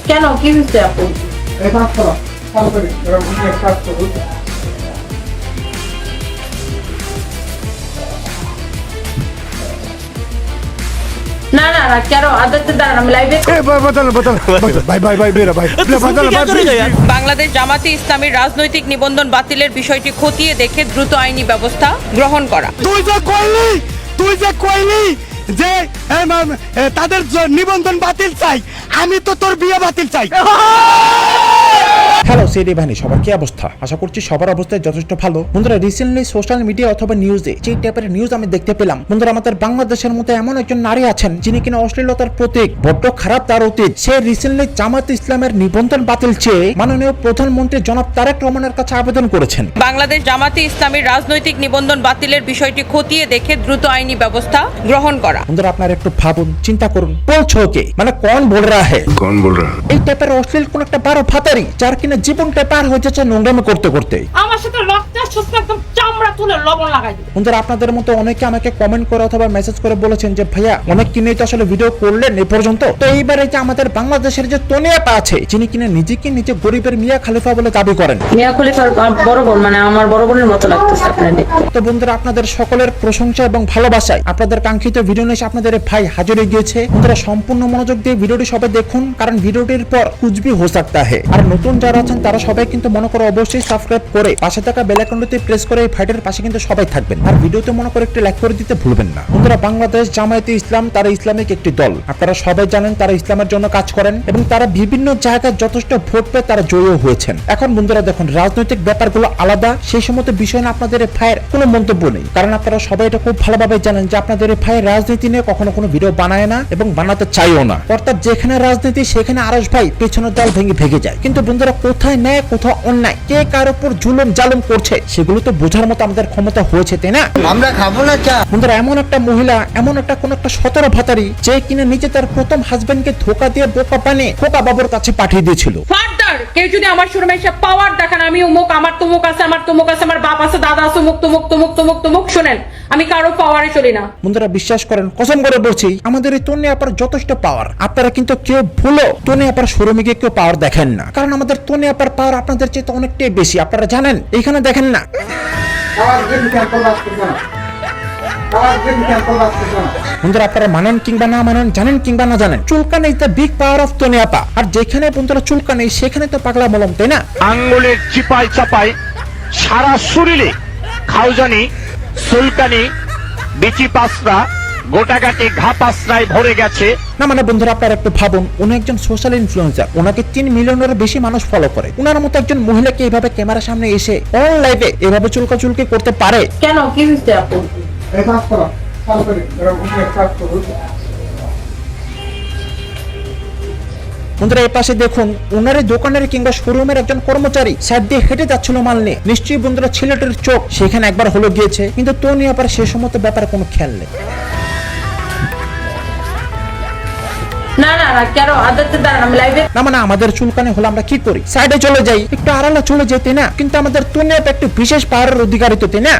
কেন কি হয়েছে আপু? না না না কেন আদালতে দাঁড়ান আমি লাইভে বাংলাদেশ জামাতে ইসলামীর রাজনৈতিক নিবন্ধন বাতিলের বিষয়টি খতিয়ে দেখে দ্রুত আইনি ব্যবস্থা গ্রহণ করা। তুই যে কইলি যে তাদের নিবন্ধন বাতিল চাই, আমি তো তোর বিয়ে বাতিল চাই। হ্যালো সিডি বাহিনী, সবার কি অবস্থা? আশা করছি সবার অবস্থা যথেষ্ট ভালো। বন্ধুরা, রিসেন্টলি সোশ্যাল মিডিয়া অথবা নিউজে যে টাইপের নিউজ আমি দেখতে পেলাম, বন্ধুরা আমাদের বাংলাদেশের মধ্যে এমন একজন নারী আছেন যিনি কিনা অশ্লীলতার প্রতীক, বড্ড খারাপ তার অতীত। সে রিসেন্টলি জামাত ইসলামের নিবন্ধন বাতিল চেয়ে মাননীয় প্রধানমন্ত্রী জনাব তারেক রহমানের কাছে আবেদন করেছেন। বাংলাদেশ জামাতে ইসলামীর রাজনৈতিক নিবন্ধন বাতিলের বিষয়টি খতিয়ে দেখে দ্রুত আইনি ব্যবস্থা গ্রহণ করা। বন্ধুরা আপনারা একটু ভাবুন, চিন্তা করুন, বলছো কে মানে কোন বল রা হে, कौन बोल रहा है? এই টাইপের অশ্লীল কোন একটা বারো ফাতারি যার কিনা জীবনটা পার হয়ে যাচ্ছে নোংরামি করতে করতে। আমার সাথে রক্তের সুস্থ একদম চামড়া তুলে লবণ লাগাই দিবে। বন্ধুরা আপনাদের মতো অনেকে আমাকে কমেন্ট করে অথবা মেসেজ করে বলেছেন যে ভাইয়া অনেক কিনে তো আসলে ভিডিও করলেন এই পর্যন্ত, তো এইবারে যে আমাদের বাংলাদেশের যে তনিয়াপা আছে যিনি কিনা নিজেকে নিজে গরিবের মিয়া খলিফা বলে দাবি করেন, মিয়া খলিফার বড় বোন, মানে আমার বড় বোনের মতো লাগতেছে আপনাদের দেখতে। তো বন্ধুরা আপনাদের সকলের প্রশংসা এবং ভালোবাসায় আপনাদের কাঙ্ক্ষিত ভিডিও নিয়ে আপনাদের ভাই হাজির হয়ে গিয়েছে। বন্ধুরা সম্পূর্ণ মনোযোগ দিয়ে ভিডিওটি সবাই দেখুন, কারণ ভিডিওটির পর কুছ ভি হো সকতা হে। আর নতুন যারা আছেন তারা সবাই কিন্তু মনে করে অবশ্যই সাবস্ক্রাইব করে পাশে থাকা বেল আইকনটি প্রেস করে এই ফাইটের পাশে কিন্তু সবাই থাকবেন। আর ভিডিওতে মনে করে একটু লাইক করে দিতে ভুলবেন না। বন্ধুরা বাংলাদেশ জামায়াতে ইসলাম তারা ইসলামিক একটি দল, আপনারা সবাই জানেন তারা ইসলামের জন্য কাজ করেন এবং তারা বিভিন্ন জায়গায় যথেষ্ট ভোট পেয়ে তারা জয়ী হয়েছেন। এখন বন্ধুরা দেখুন, রাজনৈতিক ব্যাপারগুলো আলাদা, সেই সমস্ত বিষয় নিয়ে আপনাদের ভাইয়ের কোনো মন্তব্য নেই, কারণ আপনারা সবাই এটা খুব ভালোভাবে জানেন যে আপনাদের ভাইয়ের রাজনীতি নিয়ে কখনো কোনো ভিডিও বানায় না এবং বানাতে চাইও না। অর্থাৎ যেখানে রাজনীতি সেখানে আরশ ভাই পেছনের দল ভেঙে যায়। কিন্তু বন্ধুরা কোথায় ন্যায় কোথাও অন্যায়, কে কার উপর জুলুম জালুম করছে সেগুলো তো বোঝার মতো আমাদের ক্ষমতা হয়েছে, তাই না? আমরা খাবো না চা। বন্ধুরা এমন একটা মহিলা, এমন একটা কোন একটা 17 ভাতারি যে কিনা নিজে তার প্রথম হাজবেন্ডকে ধোকা দিয়ে বোকা বানিয়ে খোকা বাবুর কাছে পাঠিয়ে দিয়েছিল। ফার্দার কেউ যদি আমার শোরুমে এসে পাওয়ার দেখান, আমি অমুক, আমার তমুক আছে, আমার তমুক আছে, আমার বাপ আছে, দাদা আছে, মুক তমুক তমুক তমুক তমুক, শুনেন আমি কারো পাওয়ারে চলি না। বন্ধুরা বিশ্বাস করেন, কসম করে বলছি, আমাদের এই তন্নি আপার যথেষ্ট পাওয়ার। আপনারা কিন্তু কেউ ভুলো তন্নি আপার শোরুমে গিয়ে কেউ পাওয়ার দেখেন না, কারণ আমাদের তন্নি আপার পাওয়ার আপনাদের চেয়ে অনেকটাই বেশি। আপনারা জানেন, এখানে দেখেন না। বন্ধুরা আপনারা মানেন কিংবা না মানেন, জানেন কিংবা না জানেন, চুলকানি is the big power of Tonni আপা। আর যেখানে বন্ধুরা চুলকানি সেখানে তো পাগলা মলম, তাই না? আঙ্গুলের চিপায় চাপায় সারা শরীরে খাউজানি, সুলকানি, বিচি পাসরা, গোটাগাটি ঘা পাসরায় ভরে গেছে। না মানে বন্ধুরা আপনারা একটু ভাবুন, উনি একজন সোশ্যাল ইনফ্লুয়েন্সার, ওনাকে 3 মিলিয়নের বেশি মানুষ ফলো করে। উনার মতো একজন মহিলাকে এইভাবে ক্যামেরার সামনে এসে অন লাইভে এভাবে চুলকাচুলকি করতে পারে? কেন কি হয়েছে আপু? বন্ধুরা এই পাশে দেখুন, ওনার দোকানের কিংবা শোরুমের একজন কর্মচারী সাইড দিয়ে হেঁটে যাচ্ছিল মাল নিয়ে। নিশ্চয়ই বন্ধুরা ছেলেটির চোখ সেখানে একবার হলো গিয়েছে, কিন্তু তনি আবার সে সমস্ত ব্যাপারে কোনো খেয়াল নেই। না না না কেন আদালতে দাঁড়ান আমি লাইভে। না মানে আমাদের চুলকানি হলে আমরা কি করি? সাইডে চলে যাই, একটু আড়ালে চলে যেতে না, কিন্তু আমাদের তনি আপা একটু বিশেষ পাওয়ারের অধিকারী তো, তাই না?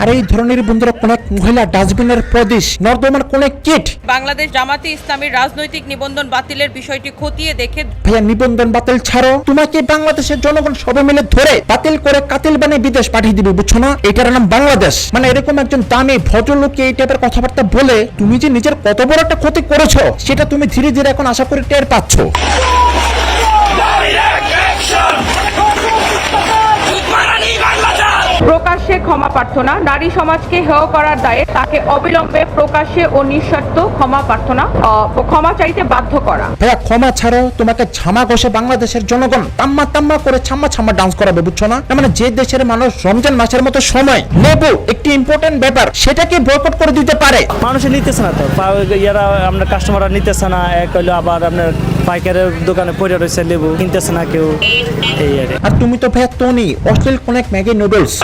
আর এই ধরনের বন্ধুরা কোন এক মহিলা ডাস্টবিনের প্রদেশ নর্দমার কোন এক কিট। বাংলাদেশ জামাতে ইসলামীর রাজনৈতিক নিবন্ধন বাতিলের বিষয়টি খতিয়ে দেখে ভাইয়া নিবন্ধন বাতিল ছাড়ো, তোমাকে বাংলাদেশের জনগণ সবাই মিলে ধরে বাতিল করে কাতিল বানিয়ে বিদেশ পাঠিয়ে দিবে, বুঝছো না? এটার নাম বাংলাদেশ। মানে এরকম একজন দামি ভদ্রলোককে এই টাইপের কথাবার্তা বলে তুমি যে নিজের কত বড় একটা ক্ষতি করেছো সেটা তুমি ধীরে ধীরে এখন আশা করি টের পাচ্ছ। প্রকাশ্যে ক্ষমা প্রার্থনা, নারী সমাজকে হেয় করার দায়ে তাকে অবিলম্বে প্রকাশ্যে ও নিঃশর্ত ক্ষমা চাইতে বাধ্য করা। ভাইয়া ক্ষমা ছাড়ো, তোমাকে ঝামা ঘষে বাংলাদেশের জনগণ তাম্মা তাম্মা করে ছাম্মা ডান্স করাবে, বুঝছো না? মানে যে দেশের মানুষ রমজান মাসের মতো সময় নেবো একটি ইম্পর্টেন্ট ব্যাপার, সেটাকে বয়কট করে দিতে পারে। মানুষে নিতেছে না তো, ইয়ারা আপনার কাস্টমাররা নিতেছে না। এক হইলো আবার আপনার পাইকারের দোকানে পড়ে রয়েছে লেবু, কিনতেছে না কেউ, এই আর তুমি তো ভাইয়া তনি অশ্লীল কোন এক ম্যাগি নুডলস।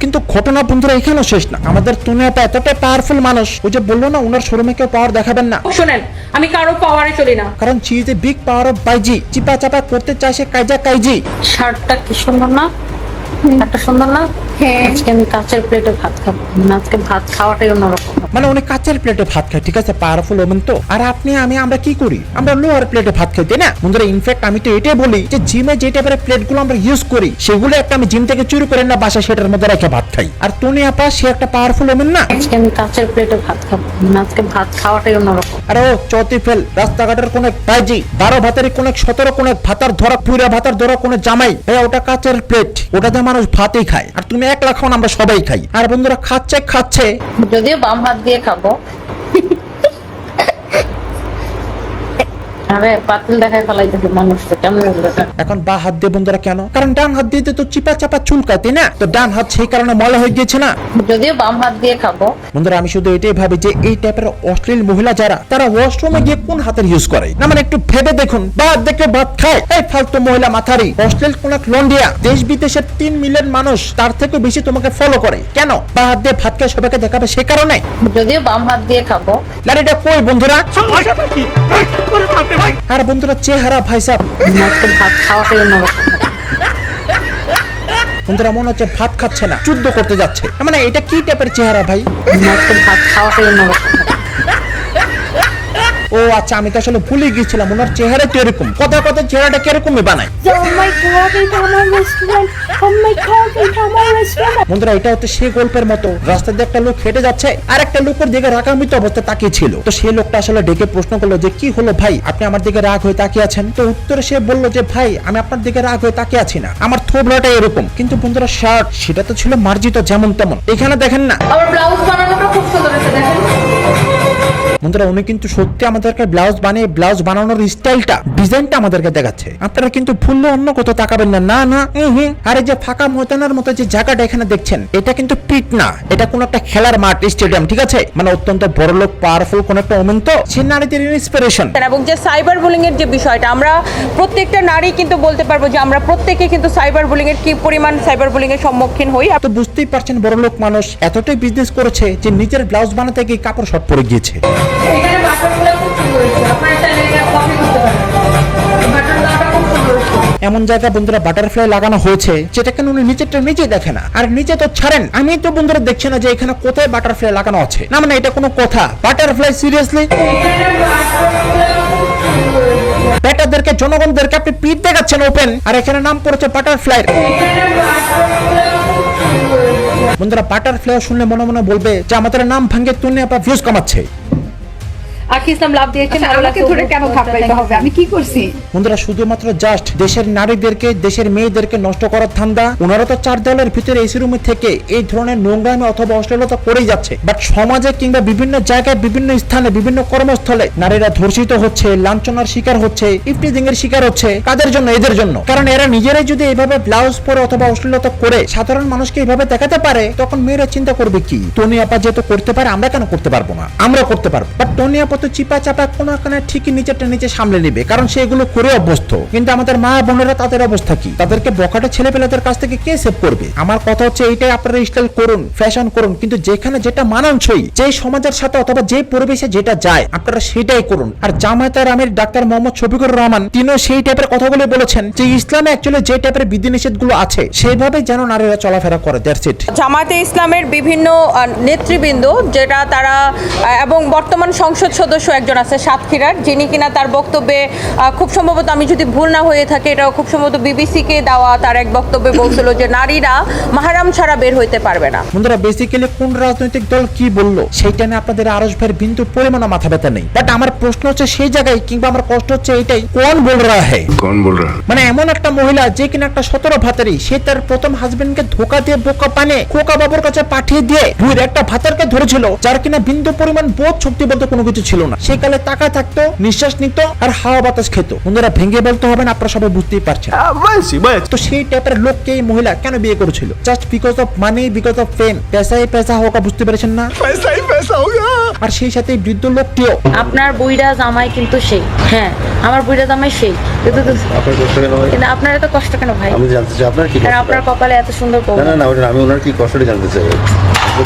কিন্তু ঘটনা বন্ধুরা এখানেও শেষ না, আমাদের তনি আপা এতটাই পাওয়ারফুল মানুষ, ওই যে বললো না ওনার শোরুমে কেউ পাওয়ার দেখাবেন না। শুনেন আমি কারো পাওয়ারে চলি না, কারণ she is a big power of বাইজি। চিপা চাপা করতে চায় সে কাইজি। শার্টটা কি সুন্দর না? একটা সুন্দর না? আজকে আমি কাঁচের প্লেটে ভাত খাবো, আজকে ভাত খাওয়াটাই অন্যরকম। মানে উনি কাচের প্লেটে ভাত খায়, ঠিক আছে, পাওয়ারফুল ওমেন তো। আর আপনি আমরা কি করি? আমরা লোয়ার প্লেটে ভাত খাই, তাই না বন্ধুরা? ইনফ্যাক্ট আমি তো এটাই বলি যে জিমে যে টাইপের প্লেটগুলো আমরা ইউজ করি সেগুলো একটা আমি জিম থেকে চুরি করে না বাসা সেটার মধ্যে রেখে ভাত খাই। আর তুমি আপা সে একটা পাওয়ারফুল ওমেন না? আজকে আমি কাঁচের প্লেটে ভাত খাবো, আজকে ভাত খাওয়াটাই অন্যরকম। আরে ও চৌতি ফেল রাস্তাঘাটের কোন এক ভাইজি 12 ভাতের কোন এক 17 কোন এক ভাতার ধরা পুরা ভাতার ধরা কোন জামাই ভাইয়া ওটা কাচের প্লেট, ওটাতে মানুষ ভাতই খায়। আর তুমি একলা খাও, আমরা সবাই খাই। আর বন্ধুরা খাচ্ছে যদিও বাম হাত দিয়ে খাবো। আরে পাতিল দেখায় ফেলাইতেছে মানুষ, তো কেমন লাগলো? এখন বা হাত দিয়ে বন্ধুরা কেন? কারণ ডান হাত দিয়ে তো চিপা চাপা চুলকায়, তাই না? তো ডান হাত সেই কারণে ময়লা হয়ে গিয়েছে না? যদিও বাম হাত দিয়ে খাবো। বন্ধুরা আমি শুধু এটাই ভাবি যে এই টাইপের অশ্লীল মহিলা যারা, তারা ওয়াশরুমে গিয়ে কোন হাতের ইউজ করে না? মানে একটু ভেবে দেখুন, ভাত দেখে ভাত খায়। এই ফালতু মহিলা মাথারি অশ্লীল কোন এক লন্ডিয়া, দেশ বিদেশের 3 মিলিয়ন মানুষ তার থেকে বেশি তোমাকে ফলো করে কেন? বা হাত দিয়ে ভাত খায় সবাইকে দেখাবে সে কারণে? যদিও বাম হাত দিয়ে খাবো। লারিটা কই বন্ধুরা? আর বন্ধুরা চেহারা ভাই সাহেব, আজকে ভাত খাওয়াটাই অন্যরকম। বন্ধুরা মনে হচ্ছে ভাত খাচ্ছে না, যুদ্ধ করতে যাচ্ছে। মানে এটা কি টাইপের চেহারা ভাই? আজকে ভাত খাওয়াটাই অন্যরকম। ও আচ্ছা, আমি তো আসলে ভুলে গিয়েছিলাম ওনার চেহারা তো এরকম। কথা চেহারাটা কিরকমই বানায়। বন্ধুরা এটা হচ্ছে সে গল্পের মতো, রাস্তা দিয়ে একটা লোক হেঁটে যাচ্ছে আর একটা লোকের দিকে রাগান্বিত অবস্থা তাকিয়ে ছিল। তো সেই লোকটা আসলে ডেকে প্রশ্ন করলো যে কি হলো ভাই, আপনি আমার দিকে রাগ হয়ে তাকিয়ে আছেন? তো উত্তরে সে বললো যে ভাই আমি আপনার দিকে রাগ হয়ে তাকিয়ে আছি না, আমার থোবলাটা এরকম। কিন্তু বন্ধুরা শার্ট সেটা তো ছিল মার্জিত যেমন তেমন। এখানে দেখেন না আমার ব্লাউজ বানানোটা খুব সুন্দর হয়েছে, দেখেন। বন্ধুরা উনি কিন্তু সত্যি আমাদেরকে ব্লাউজ বানিয়ে ব্লাউজ বানানোর স্টাইলটা ডিজাইনটা আমাদেরকে দেখাচ্ছে। আপনারা কিন্তু ফুললে অন্য কোথাও তাকাবেন না। না না আরে যে ফাঁকা ময়দানের মতো যে জায়গাটা এখানে দেখছেন এটা কিন্তু পিট না, এটা কোন একটা খেলার মাঠ, স্টেডিয়াম, ঠিক আছে? মানে অত্যন্ত বড় লোক পাওয়ারফুল কোন একটা ওমেন তো সে নারীদের ইন্সপিরেশন। এবং যে সাইবার বুলিং এর যে বিষয়টা, আমরা প্রত্যেকটা নারী কিন্তু বলতে পারবো যে আমরা প্রত্যেকে কিন্তু সাইবার বুলিং এর কি পরিমাণ সাইবার বুলিং এর সম্মুখীন হই। তো বুঝতেই পারছেন বড় লোক মানুষ এতটাই বিজনেস করেছে যে নিজের ব্লাউজ বানাতে গিয়ে কাপড় শর্ট পরে গিয়েছে। এখানে বাটনগুলো খুব সুন্দর হয়েছে, আপনারা চাইলে এটা কপি করতে পারেন। বাটনগুলো খুব সুন্দর হয়েছে। এমন জায়গা বন্ধুরা বাটারফ্লাই লাগানো হয়েছে যেটা কেন উনি নিচেরটা নিজে দেখে না। আর নিচে তো ছাড়েন, আমি তো বন্ধুরা দেখছি না যে এখানে কোথায় বাটারফ্লাই লাগানো আছে। না মানে এটা কোনো কথা? Butterfly seriously? বেটাদেরকে জনগণদেরকে আপনি পিঠ দেখাচ্ছেন ওপেন, আর এখানে নাম পড়েছে বাটারফ্লাই। বন্ধুরা বাটারফ্লাই শুনলে মনে মনে বলবে যে আমাদের নাম ভাঙে তুলে আপনার ভিউজ কমাচ্ছে। আখি ইসলাম লাভ দিয়েছেন, আচ্ছা, আমাকে ধরে কেন থাপড়াইতে হবে? আমি কি করছি? বন্ধুরা শুধুমাত্র জাস্ট দেশের নারীদেরকে দেশের মেয়েদেরকে নষ্ট করার ধান্দা। ওনারা তো 4 দেওয়ালের ভিতরে এসি রুমে থেকে এই ধরনের নোংরামি অথবা অশ্লীলতা করেই যাচ্ছে। বাট সমাজে কিংবা বিভিন্ন জায়গায় বিভিন্ন স্থানে বিভিন্ন কর্মস্থলে নারীরা ধর্ষিত হচ্ছে, লাঞ্ছনার শিকার হচ্ছে, ইফটিজিং এর শিকার হচ্ছে। কাদের জন্য? এদের জন্য। কারণ এরা নিজেরাই যদি এইভাবে ব্লাউজ পরে অথবা অশ্লীলতা করে সাধারণ মানুষকে এইভাবে দেখাতে পারে তখন মেয়েরা চিন্তা করবে কি, টনি আপা যেহেতু করতে পারে আমরা কেন করতে পারবো না? আমরা করতে পারবো। বাট টনি আপা তো চিপা চাপা কোনো কানে ঠিকই নিচেরটা নিচে সামলে নিবে, কারণ সে এগুলো করে অভ্যস্ত। কিন্তু আমাদের মা বোনেরা তাদের অবস্থা কি? তাদেরকে বকাটে ছেলে পেলেদের কাছ থেকে কে সেভ করবে? আমার কথা হচ্ছে এইটাই, আপনারা স্টাইল করুন, ফ্যাশন করুন, কিন্তু যেখানে যেটা মানানসই, যে সমাজের সাথে অথবা যে পরিবেশে যেটা যায় আপনারা সেটাই করুন। আর জামায়াতের আমির ডাক্তার মোহাম্মদ শফিকুর রহমান তিনিও সেই টাইপের কথাগুলো বলেছেন যে ইসলামে অ্যাকচুয়ালি যে টাইপের বিধিনিষেধ গুলো আছে সেইভাবে যেন নারীরা চলাফেরা করে। That's it. জামায়াতে ইসলামের বিভিন্ন নেতৃবৃন্দ যেটা তারা এবং বর্তমান সংসদ সদস্য একজন আছে সাতক্ষীরার, যিনি কিনা তার বক্তব্যে খুব সম্ভবত, আমি যদি ভুল না হয়ে থাকে, এটাও খুব সম্ভবত বিবিসিকে দেওয়া তার এক বক্তব্যে বলছিল যে নারীরা মাহরাম ছাড়া বের হইতে পারবে না। বন্ধুরা বেসিক্যালি কোন রাজনৈতিক দল কি বললো সেইটা নিয়ে আপনাদের আরশ ভাইয়ের বিন্দু পরিমাণ মাথা ব্যথা নেই। বাট আমার প্রশ্ন হচ্ছে সেই জায়গায়, কিংবা আমার কষ্ট হচ্ছে এইটাই, কোন বল রা হ্যায়? कौन बोल रहा है? মানে এমন একটা মহিলা যে কিনা একটা 17 ভাতারি, সে তার প্রথম হাজবেন্ডকে ধোকা দিয়ে বোকা পানে খোকা বাবুর কাছে পাঠিয়ে দিয়ে দুইয়ের একটা ভাতারকে ধরেছিল, যার কিনা বিন্দু পরিমাণ বোধ শক্তি বলতে কোনো কিছু ছিল না। সে কালে টাকা থাকতো, নিঃশ্বাস নিত আর হাওয়া বাতাস খেত। বন্ধুরা ভেঙে বলতে হবে না, আপনারা সবাই বুঝতেই পারছেন। তো সেই টাইপের লোককে এই মহিলা কেন বিয়ে করেছিল? Just because of money, because of fame. পেশাই পেশা হোক, বুঝতে পেরেছেন না? আর সেই সাথে বৃদ্ধ লোকটিও। আপনার বুইড়া জামাই কিন্তু সেই, হ্যাঁ আমার বুইড়া জামাই সেই, কিন্তু আপনার এত কষ্ট কেন ভাই? আমি জানতে চাই আপনার কি আর আপনার কপালে এত সুন্দর বউ। না আমি ওনার কি কষ্টটা জানতে চাই।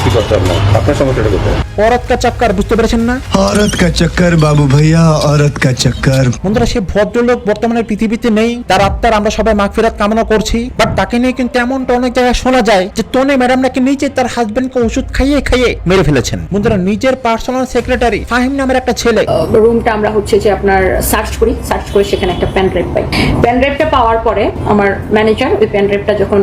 কি কষ্ট আপনার সমস্যাটা কোথায়? औरत का चक्कर, বুঝতে পেরেছেন না? औरत का चक्कर बाबू भैया औरत का चक्कर। বন্ধুরা সে ভদ্রলোক বর্তমানে পৃথিবীতে নেই, তার আত্মার আমরা সবাই মাগফিরাত কামনা করছি। বাট তাকে নিয়ে কিন্তু এমনটা অনেক জায়গায় শোনা যায় যে তনি ম্যাডাম নাকি নিজে তার হাজবেন্ডকে ওষুধ খাইয়ে খাইয়ে মেরে ফেলেছেন। বন্ধুরা নিজের পার্সোনাল সেক্রেটারি ফাহিম নামের একটা ছেলে রুমটা আমরা হচ্ছে যে আপনার সার্চ করে সেখানে একটা প্যান ড্রাইভ পাই। প্যান ড্রাইভটা পাওয়ার পরে আমার ম্যানেজার ওই প্যান ড্রাইভটা যখন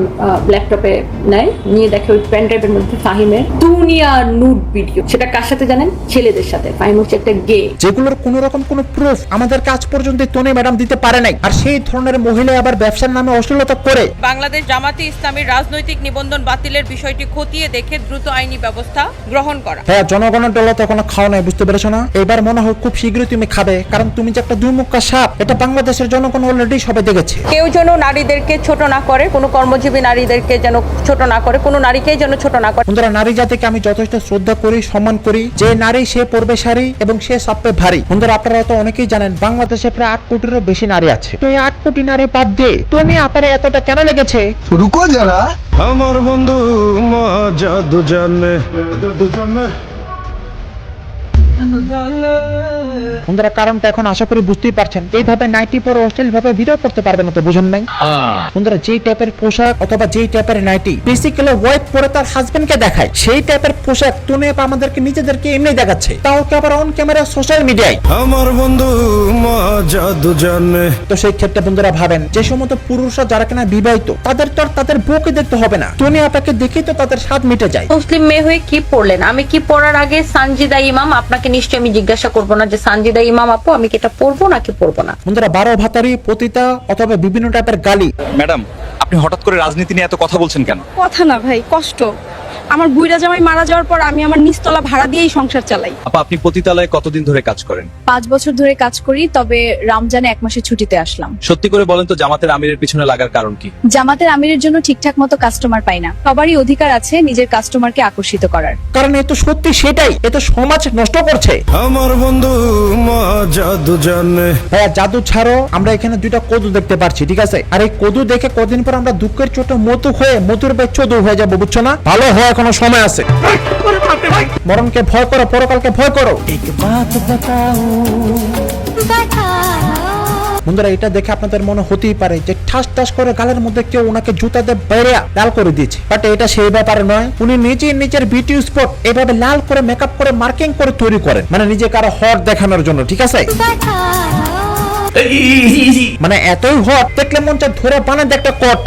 ল্যাপটপে নেয়, নিয়ে দেখে ওই প্যান ড্রাইভের মধ্যে ফাহিমের দুনিয়া নুড ভিডিও। সেটা কার সাথে জানেন? ছেলেদের সাথে। ফাহিম হচ্ছে একটা গে, যেগুলোর কোনো রকম কোনো প্রুফ আমাদের কাজ পর্যন্ত তনি ম্যাডাম দিতে পারে নাই। আর সেই ধরনের মহিলা আবার ব্যবসার নামে অশ্লীলতা করে। বাংলাদেশ জামাতে ইসলামীর রাজনৈতিক নিবন্ধন বাতিলের বিষয়টি খতিয়ে দেখে দ্রুত আইনি ব্যবস্থা গ্রহণ করা। হ্যাঁ, জনগণের ডলার তো এখনো খাওয়া নাই, বুঝতে পেরেছো না? এবার মনে হয় খুব শীঘ্রই তুমি খাবে, কারণ তুমি যে একটা দুর্মুখা সাপ, এটা বাংলাদেশের জনগণ অলরেডি সবাই দেখেছে। কেউ যেন নারীদেরকে ছোট না করে, কোনো কর্মজীবী নারীদেরকে যেন ছোট না করে, কোনো নারীকেই যেন ছোট না করে। বন্ধুরা নারী জাতিকে আমি যথেষ্ট শ্রদ্ধা করি, সম্মান করি। যে নারী সে পরবে শাড়ি এবং সে সাপে ভারী। বন্ধুরা আপনারা তো অনেকেই জানেন বাংলাদেশে প্রায় 8 কোটিরও বেশি নারী আছে। তো এই 8 কোটি নারী বাদ দিয়ে তুমি আপনার এতটা কেন লেগেছে? रुको जरा। আমার বন্ধু মজা দুজনে বন্ধুরা কারণটা এখন আশা করি বুঝতেই পারছেন। এইভাবে নাইটি পরে অশ্লীল ভাবে ভিডিও করতে পারবে না তো, বুঝেন নাই? বন্ধুরা যেই টাইপের পোশাক অথবা যেই টাইপের নাইটি বেসিক্যালি ওয়াইফ পরে তার হাজবেন্ডকে দেখায়, সেই টাইপের পোশাক তুমি আমাদেরকে নিজেদেরকে এমনি দেখাচ্ছে, তাও কি আবার অন ক্যামেরা সোশ্যাল মিডিয়ায়। আমার বন্ধু মজা দুজনে। তো সেই ক্ষেত্রে বন্ধুরা ভাবেন যে সমস্ত পুরুষরা যারা কিনা বিবাহিত, তাদের তো আর তাদের বউকে দেখতে হবে না, তুমি আপনাকে দেখি তো তাদের স্বাদ মিটে যায়। মুসলিম মেয়ে হয়ে কি পড়লেন? আমি কি পড়ার আগে সানজিদা ইমাম, আপনাকে নিশ্চয়ই আমি জিজ্ঞাসা করবো না যে সানজিদা ইমাম আপু আমি কি এটা পড়বো নাকি পড়বো না। বন্ধুরা 12 ভাতারি পতিতা অথবা বিভিন্ন টাইপের গালি। ম্যাডাম, আপনি হঠাৎ করে রাজনীতি নিয়ে এত কথা বলছেন কেন? কথা না ভাই, কষ্ট। আমার বুইড়া জামাই মারা যাওয়ার পর আমি আমার নিচতলা ভাড়া দিয়েই সংসার চালাই। আপা, আপনি পতিতালয়ে কতদিন ধরে কাজ করেন? 5 বছর ধরে কাজ করি, তবে রমজানে 1 মাসের ছুটিতে আসলাম। সত্যি করে বলেন তো, জামাতের আমিরের পিছনে লাগার কারণ কি? জামাতের আমিরের জন্য ঠিকঠাক মতো কাস্টমার পাই না। সবারই অধিকার আছে নিজের কাস্টমারকে আকর্ষিত করার। কারণ এ তো সত্যি সেটাই, এ তো সমাজ নষ্ট করছে। আমার বন্ধু মজা দুজনে। ভাইয়া জাদু ছাড়ো, আমরা এখানে 2টা কদু দেখতে পাচ্ছি, ঠিক আছে? আর এই কদু দেখে কদিন পর আমরা দুঃখের চোটে মধু হয়ে মধুর বে চোদু হয়ে যাবো, বুঝছো না? ভালো হওয়ার কোনো সময় আছে। মরণকে ভয় করো, পরকালকে ভয় করো। বন্ধুরা এটা দেখে আপনাদের মনে হতেই পারে যে ঠাস ঠাস করে গালের মধ্যে কেউ ওনাকে জুতা দিয়ে বাইরে লাল করে দিয়েছে, বাট এটা সেই ব্যাপারে নয়। উনি নিজেই নিজের বিউটি স্পট এভাবে লাল করে মেকআপ করে মার্কিং করে তৈরি করেন, মানে নিজে কারো হট দেখানোর জন্য, ঠিক আছে? মানে এতই হট দেখলে মন চায় ধরে বানাতে একটা কট।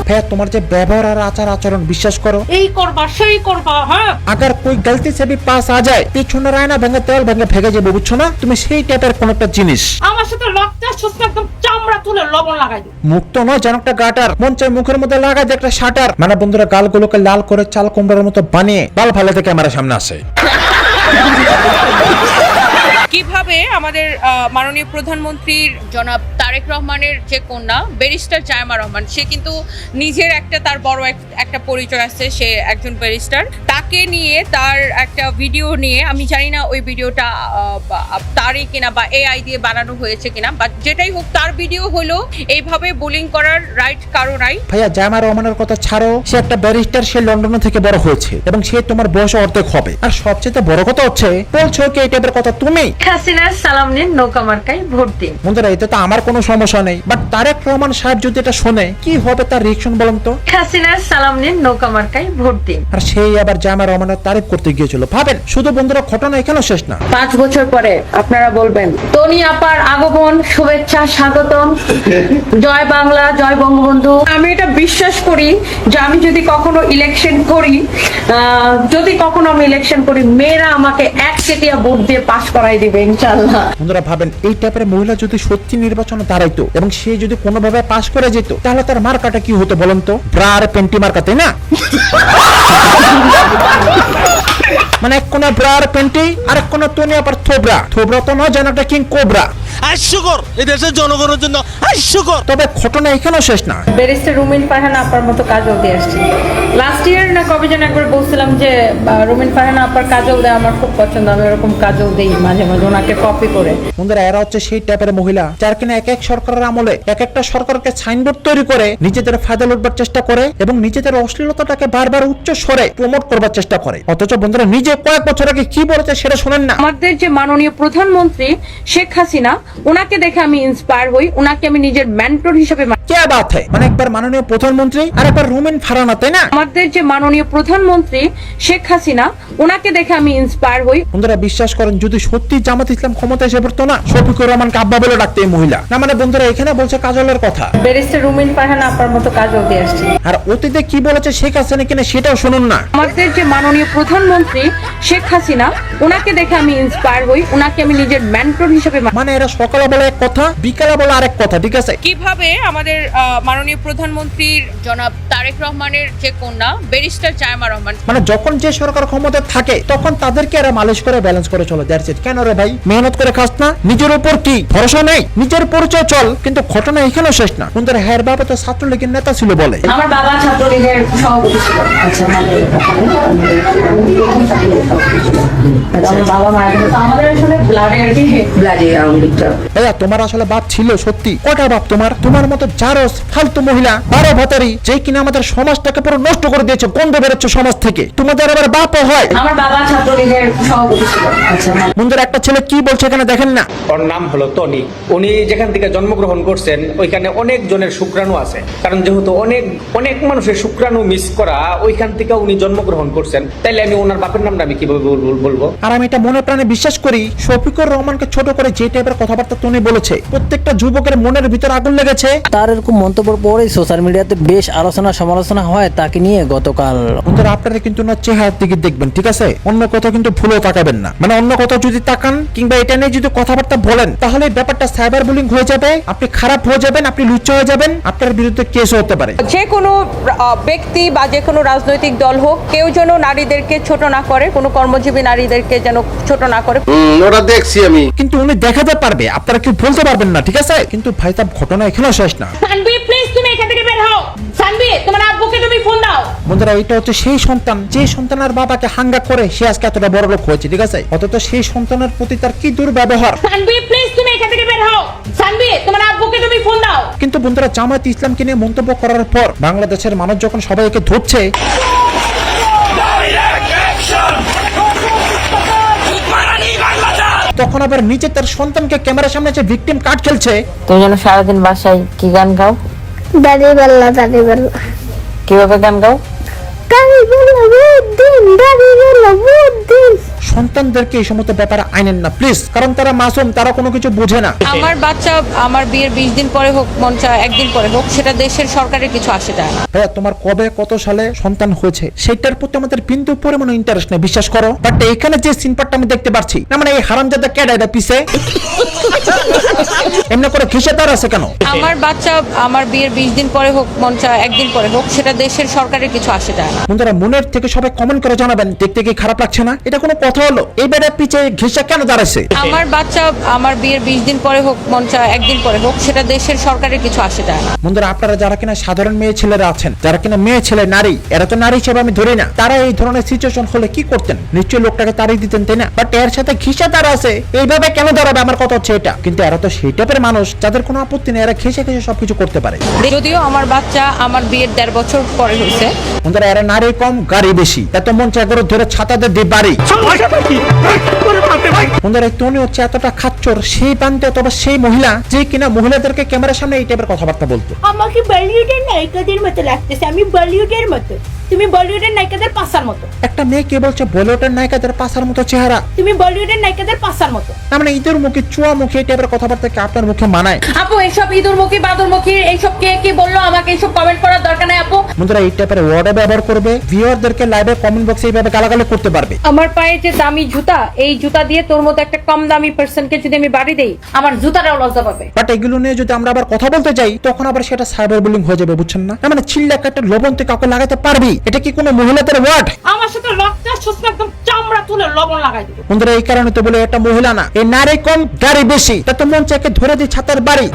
ভাইয়া তোমার যে ব্যবহার আর আচার আচরণ, বিশ্বাস করো এই করবা সেই করবা, হ্যাঁ अगर कोई गलती से भी पास आ जाए পিছনে রায়না ভেঙে তেল ভেঙে ফেকে যাবে, বুঝছো না? তুমি সেই টাইপের কোন একটা জিনিস। আমার সাথে রক্তের সুস্থ একদম চামড়া তুলে লবণ লাগাই দিই। মুখ তো নয়, যেন একটা গাটার, মন চাই মুখের মধ্যে লাগাই একটা শাটার। মানে বন্ধুরা গালগুলোকে লাল করে চাল কুমড়ার মতো বানিয়ে বাল ফালাতে ক্যামেরার সামনে আসে। কিভাবে আমাদের মাননীয় প্রধানমন্ত্রীর জনাব তারেক রহমানের যে কন্যা ব্যারিস্টার জায়মা রহমান, সে কিন্তু নিজের একটা তার বড় একটা পরিচয় আছে, সে একজন ব্যারিস্টার। তাকে নিয়ে তার একটা ভিডিও নিয়ে, আমি জানি না ওই ভিডিওটা তারই কিনা বা এআই দিয়ে বানানো হয়েছে কিনা, বাট যেটাই হোক তার ভিডিও হলো এইভাবে বুলিং করার রাইট কারো নাই। ভাইয়া জায়মা রহমানের কথা ছাড়ো, সে একটা ব্যারিস্টার, সে লন্ডন থেকে বড় হয়েছে এবং সে তোমার বয়স অর্ধেক হবে। আর সবচেয়ে বড় কথা হচ্ছে বলছো কি এই টাইপের কথা তুমি? হাসিনার সালাম নিন, নৌকা মার্কায় ভোট দিন। বন্ধুরা এতে তো আমার কোনো সমস্যা নেই, বাট তারেক রহমান সাহেব যদি এটা শোনে কি হবে তার রিঅ্যাকশন বলুন তো? হাসিনার সালাম নিন, নৌকা মার্কায় ভোট দিন। আর সেই আবার জায়মা রহমানের তারিফ করতে গিয়েছিল। ভাবেন শুধু বন্ধুরা ঘটনা এখানেও শেষ না। 5 বছর পরে আপনারা বলবেন তনি আপার আগমন, শুভেচ্ছা, স্বাগতম, জয় বাংলা, জয় বঙ্গবন্ধু। আমি এটা বিশ্বাস করি যে আমি যদি কখনো ইলেকশন করি, মেয়েরা আমাকে 1 চেটিয়া ভোট দিয়ে পাস করাই দিবে ইনশাআল্লাহ। বন্ধুরা ভাবেন এই টাইপের মহিলা যদি সত্যি নির্বাচনে দাঁড়াইতো এবং সে যদি কোনোভাবে পাস করে যেত, তাহলে তার মার্কাটা কি হতো বলেন তো? ব্রা আর পেন্টি মার্কা, তাই না? মানে এক কোনা ব্রা আর পেন্টি, আর এক কোনা তনি আবার থোবরা। থোবরা তো নয়, যেন একটা কিং কোবরা। হাস্যকর, এই দেশের জনগণের জন্য হাস্যকর। তবে ঘটনা এখানেও শেষ না। ব্যারিস্টার রুমিন ফারহান আপার মতো কাজও দিয়ে আসছে। লাস্ট ইয়ার না কবে যেন একবার বলছিলাম যে রুমিন ফারহানা আপার কাজল দেয় আমার খুব পছন্দ, আমি ওরকম কাজল দেই মাঝে মাঝে ওনাকে কপি করে। বন্ধুরা এরা হচ্ছে সেই টাইপের মহিলা যার কিনা এক এক সরকারের আমলে এক একটা সরকারকে সাইনবোর্ড তৈরি করে নিজেদের ফায়দা লুটবার চেষ্টা করে এবং নিজেদের অশ্লীলতাটাকে বারবার উচ্চ স্বরে প্রমোট করবার চেষ্টা করে। অথচ বন্ধুরা নিজে কয়েক বছর আগে কি বলেছে সেটা শুনেন না। আমাদের যে মাননীয় প্রধানমন্ত্রী শেখ হাসিনা, ওনাকে দেখে আমি ইন্সপায়ার হই, ওনাকে আমি নিজের মেন্টর হিসেবে কে বাত হয়, মানে একবার মাননীয় প্রধানমন্ত্রী আর একবার রুমিন ফারহানা, তাই না? আমাদের যে মাননীয় প্রধানমন্ত্রী শেখ হাসিনা, ওনাকে দেখে আমি ইন্সপায়ার হই। বন্ধুরা বিশ্বাস করেন যদি সত্যি জামাত ইসলাম ক্ষমতা এসে পড়তো না, শফিকুর রহমানকে আব্বা বলে ডাকতে এই মহিলা না। মানে বন্ধুরা এখানে বলছে কাজলের কথা, ব্যারিস্টার রুমিন ফারহানা আপার মতো কাজল দিয়ে আসছে। আর অতীতে কি বলেছে শেখ হাসিনা কিনা সেটাও শুনুন না। আমাদের যে মাননীয় প্রধানমন্ত্রী শেখ হাসিনা, ওনাকে দেখে আমি ইন্সপায়ার হই, ওনাকে আমি নিজের মেন্টর হিসেবে মানে এরা সকালে বলে এক কথা, বিকালে বলে আরেক কথা, ঠিক আছে? কিভাবে আমাদের মাননীয় প্রধানমন্ত্রীর জনাব তারেক রহমানের যে কন্যা ব্যারিস্টার জায়মা রহমান, মানে যখন যে সরকার ক্ষমতা থাকে তখন তাদেরকে এরা মালিশ করে ব্যালেন্স করে চলে যাচ্ছে। কেন রে ভাই, মেহনত করে খাস না? নিজের উপর কি ভরসা নেই? নিজের পরিচয় চল, কিন্তু ঘটনা এখানেও শেষ না। বন্ধুরা হ্যার বাবা তো ছাত্রলীগের নেতা ছিল বলে। আমার বাবা ছাত্রলীগের সভাপতি ছিল। আমার বাবা মারা গেছে, তো আমাদের আসলে ব্লাডে ভাইয়া তোমার আসলে বাপ ছিল সত্যি? কটা বাপ তোমার? তোমার মতো জারস ফালতু মহিলা 12 ভাতারি যে কিনা আমাদের সমাজটাকে পুরো নষ্ট করে দিয়েছে, গন্ধ বেরোচ্ছে সমাজ থেকে, তোমাদের আবার বাপও হয়। আমার বাবা ছাত্রলীগের সভাপতি ছিল। বন্ধুরা একটা ছেলে কি বলছে এখানে দেখেন না। ওর নাম হলো টনি। উনি যেখান থেকে জন্মগ্রহণ করছেন ওইখানে অনেক জনের শুক্রাণু আছে, কারণ যেহেতু অনেক অনেক মানুষের শুক্রাণু মিস করা, ওইখান থেকে উনি জন্মগ্রহণ করছেন। তাইলে আমি ওনার বাপের নামটা আমি কিভাবে বলবো? আর আমি এটা মনে প্রাণে বিশ্বাস করি, শফিকুর রহমানকে ছোট করে যে টাইপের কথাবার্তা টনি বলেছে, প্রত্যেকটা যুবকের মনের ভিতর আগুন লেগেছে। তার এরকম মন্তব্যের পরেই সোশ্যাল মিডিয়াতে বেশ আলোচনা সমালোচনা হয় তাকে নিয়ে গতকাল। বন্ধুরা আপনারা কিন্তু না চেহারার দিকে দেখবেন, ঠিক আছে? অন্য কথা কিন্তু ভুলেও তাকাবেন না। মানে অন্য কথা যদি তাকান কিংবা এটা নিয়ে যদি কথাবার্তা বলেন, তাহলে ব্যাপারটা সাইবার বুলিং হয়ে যাবে, আপনি খারাপ হয়ে যাবেন, আপনি লুচ্চা হয়ে যাবেন, আপনার বিরুদ্ধে কেস হতে পারে। যে কোনো ব্যক্তি বা যে কোনো রাজনৈতিক দল হোক, কেউ যেন নারীদেরকে ছোট না করে, কোনো কর্মজীবী নারীদেরকে যেন ছোট না করে। ওটা দেখছি আমি, কিন্তু উনি দেখাতে পারবে, আপনারা কেউ বলতে পারবেন না, ঠিক আছে? কিন্তু ভাই তার ঘটনা এখানেও শেষ না। সানবি প্লিজ তুমি এখান থেকে বের হও। সানবি তোমার আব্বুকে তুমি ফোন দাও। বন্ধুরা এটা হচ্ছে সেই সন্তান যে সন্তানের বাবাকে হাঙ্গা করে সে আজকে এতটা বড় লোক হয়েছে, ঠিক আছে? অথচ সেই সন্তানের প্রতি তার কি দুর্ব্যবহার। সানবি প্লিজ তুমি এখান থেকে বের হও। সানবি তোমার আব্বুকে তুমি ফোন দাও। কিন্তু বন্ধুরা জামায়াত ইসলামকে নিয়ে মন্তব্য করার পর বাংলাদেশের মানুষ যখন সবাইকে ধরছে, তখন আবার নিজে তার সন্তানকে ক্যামেরার সামনে যে ভিকটিম কার্ড খেলছে। তুমি যেন সারাদিন বাসায় কি গান গাও? দাদি বেল্লা কিভাবে গান গাও? সন্তানদেরকে এই সমস্ত ব্যাপারে আইনেন না প্লিজ, কারণ তারা মাসুম, তারা কোনো কিছু বোঝে না। আমার বাচ্চা আমার বিয়ের 20 দিন পরে হোক, মন চায় একদিন পরে হোক, সেটা দেশের সরকারের কিছু আসে যায় না। ভাইয়া তোমার কবে কত সালে সন্তান হয়েছে সেটার প্রতি আমাদের বিন্দু পরিমাণ ইন্টারেস্ট নেই, বিশ্বাস করো। বাট এখানে যে সিনপারটা আমি দেখতে পাচ্ছি না, মানে এই হারামজাদা ক্যাডাটা পিছে এমনি করে ঘেষে দাঁড় আছে কেন? আমার বাচ্চা আমার বিয়ের 20 দিন পরে হোক, মন চায় একদিন পরে হোক, সেটা দেশের সরকারের কিছু আসে যায় না। বন্ধুরা মনের থেকে সবাই কমেন্ট করে জানাবেন, দেখতে কি খারাপ লাগছে না? এটা কোনো কথা হলো? এই বেড়ার পিছে ঘেষে কেন দাঁড়াইছে? আমার বাচ্চা আমার বিয়ের 20 দিন পরে হোক, মন চায় একদিন পরে হোক, সেটা দেশের সরকারের কিছু আসে যায় না। বন্ধুরা আপনারা যারা কিনা সাধারণ মেয়ে ছেলেরা আছেন, যারা কিনা মেয়ে ছেলে নারী, এরা তো নারী হিসেবে আমি ধরি না, তারা এই ধরনের সিচুয়েশন হলে কি করতেন? নিশ্চয়ই লোকটাকে তাড়িয়ে দিতেন, তাই না? বাট এর সাথে ঘেষে দাঁড়া আছে, এইভাবে কেন দাঁড়াবে? আমার কথা হচ্ছে এটা। কিন্তু এরা তো সেই টাইপের মানুষ যাদের কোনো আপত্তি নেই, এরা ঘেষে ঘেষে সবকিছু করতে পারে। যদিও আমার বাচ্চা আমার বিয়ের 1.5 বছর পরে হয়েছে। বন্ধুরা এরা নারী কম গাড়ি বেশি, এত মন চায় করে ধরে ছাতাদের দিয়ে বাড়ি। বন্ধুরা টনি হচ্ছে এতটা খাচ্চর সেই বান্ধে অথবা সেই মহিলা যে কিনা মহিলাদেরকে ক্যামেরার সামনে এই টাইপের কথাবার্তা বলতো। আমাকে বলিউডের নায়িকাদের মতো লাগতেছে, আমি বলিউডের মতো, তুমি বলিউডের নায়িকাদের পাশার মতো। একটা মেয়ে কে বলছে বলিউডের নায়িকাদের পাশার মতো চেহারা? তুমি বলিউডের নায়িকাদের পাশার মতো। না মানে ঈদের মুখে চুয়া মুখে এই টাইপের কথাবার্তা কি আপনার মুখে মানায়? আপু এসব ইঁদুরমুখী বাদুরমুখী এইসব কে কি বললো? আমাকে এইসব কমেন্ট করার দরকার নাই আপু। বন্ধুরা এই টাইপের ওয়ার্ড ব্যবহার করবে, ভিউয়ারদেরকে লাইভে কমেন্ট বক্সে এইভাবে গালাগালি করতে পারবে। আমার পায়ে যে দামি জুতা, এই জুতা দিয়ে তোর মতো একটা কম দামি পার্সনকে যদি আমি বাড়ি দেই, আমার জুতাটাও লজ্জা পাবে। বাট এগুলো নিয়ে যদি আমরা আবার কথা বলতে যাই, তখন আবার সেটা সাইবার বুলিং হয়ে যাবে, বুঝছেন না? মানে চিল্লা একটা লবণ তুই কাউকে লাগাতে পারবি, এটা কি কোনো মহিলাদের ওয়ার্ড? আমার সাথে রক্ত শুষ্ক একদম চাম চামড়া তুলে লবণ লাগাই দেবো। বন্ধুরা এই কারণে তো বলে এটা মহিলা না, এই নারী কম গাড়ি বেশি, তা তো মন চাকে ধরে দিই ছাতার বাড়ি।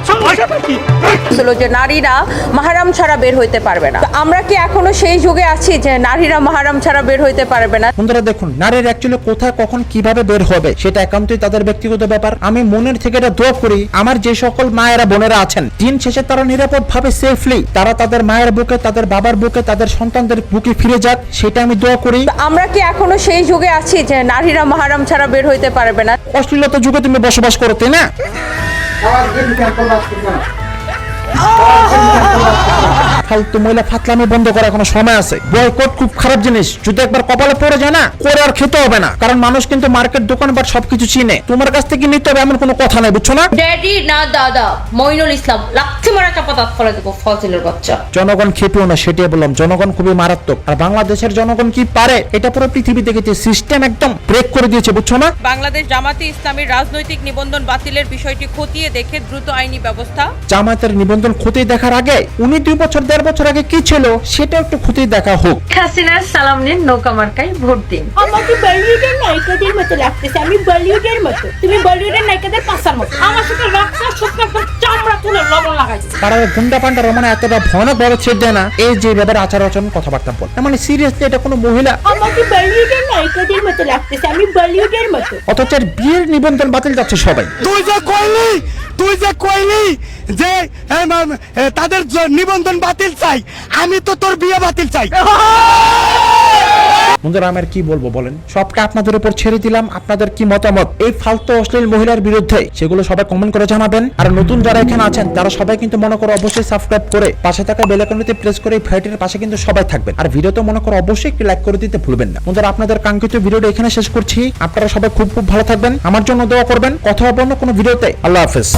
ছিল যে নারীরা মাহারাম ছাড়া বের হইতে পারবে না। তো আমরা কি এখনো সেই যুগে আছি যে নারীরা মাহারাম ছাড়া বের হইতে পারবে না? বন্ধুরা দেখুন, নারীর অ্যাকচুয়ালি কোথায় কখন কিভাবে বের হবে সেটা একান্তই তাদের ব্যক্তিগত ব্যাপার। আমি মনের থেকে এটা দোয়া করি আমার যে সকল মায়েরা বোনেরা আছেন, দিন শেষে তারা নিরাপদ ভাবে সেফলি তারা তাদের মায়ের বুকে, তাদের বাবার বুকে, তাদের সন্তানদের বুকে ফিরে যাক, সেটা আমি দোয়া করি। আমরা কি এখনো সেই যুগে আছি যে নারীরা মাহারাম ছাড়া বের হইতে পারবে না? অশ্লীলতা যুগে তুমি বসবাস করো, তাই না? ফালতু মহিলা ফাতলামি বন্ধ করা এখনো সময় আছে। বয়কট খুব খারাপ জিনিস, যদি একবার কপালে পড়ে যায় না, করে আর খেতে হবে না। কারণ মানুষ কিন্তু মার্কেট দোকানপাট সবকিছু চিনে, তোমার কাছ থেকে নিতে হবে এমন কোনো কথা নাই, বুঝছো না? ড্যাডি না দাদা, মইনুল ইসলাম, লাচ্ছি মারা চাপা দাঁত ফলে দেবো ফজিলের বাচ্চা। জনগণ খেপেও না, সেটাই বললাম, জনগণ খুবই মারাত্মক। আর বাংলাদেশের জনগণ কি পারে এটা পুরো পৃথিবী দেখেছে, সিস্টেম একদম ব্রেক করে দিয়েছে, বুঝছো না? বাংলাদেশ জামাতে ইসলামীর রাজনৈতিক নিবন্ধন বাতিলের বিষয়টি খতিয়ে দেখে দ্রুত আইনি ব্যবস্থা। জামায়াতের নিবন্ধন খতিয়ে দেখার আগে উনি 2 বছর 1.5 বছর আগে কি ছিল সেটা একটু খতিয়ে দেখা হোক। হাসিনার সালাম নিন, নৌকা মার্কায় ভোট দিন। আমাকে বলিউডের নায়িকাদের মতো লাগতেছে, আমি বলিউডের মতো, তুমি বলিউডের নায়িকাদের পাশার মতো। আমার সাথে রক্ত শুকনো চামড়া তুলে লবণ লাগাই দেবো। তারা গুন্ডা পান্ডা রমানা এতটা ভয়ানক ভাবে ছেড়ে দেয় না, এই যে ব্যাপারে আচার আচরণ কথাবার্তা বল, মানে সিরিয়াসলি এটা কোনো মহিলা। আমাকে বলিউডের নায়িকাদের মতো লাগতেছে, আমি বলিউডের মতো। অথচ এর বিয়ের নিবন্ধন বাতিল যাচ্ছে সবাই। তুই যে কইলি যে তাদের নিবন্ধন বাতিল চাই, আমি তো তোর বিয়ে বাতিল চাই। বন্ধুরা আমি আর কি বলবো বলেন, সবটা আপনাদের উপর ছেড়ে দিলাম। আপনাদের কি মতামত এই ফালতু অশ্লীল মহিলার বিরুদ্ধে, সেগুলো সবাই কমেন্ট করে জানাবেন। আর নতুন যারা এখানে আছেন তারা সবাই কিন্তু মনে করো অবশ্যই সাবস্ক্রাইব করে পাশে থাকা বেল আইকনটিতে প্রেস করে ভাইটির পাশে কিন্তু সবাই থাকবেন। আর ভিডিওতে মনে করো অবশ্যই একটি লাইক করে দিতে ভুলবেন না। বন্ধুরা আপনাদের কাঙ্ক্ষিত ভিডিওটা এখানে শেষ করছি। আপনারা সবাই খুব ভালো থাকবেন, আমার জন্য দোয়া করবেন। কথা হবে অন্য কোনো ভিডিওতে। আল্লাহ হাফেজ।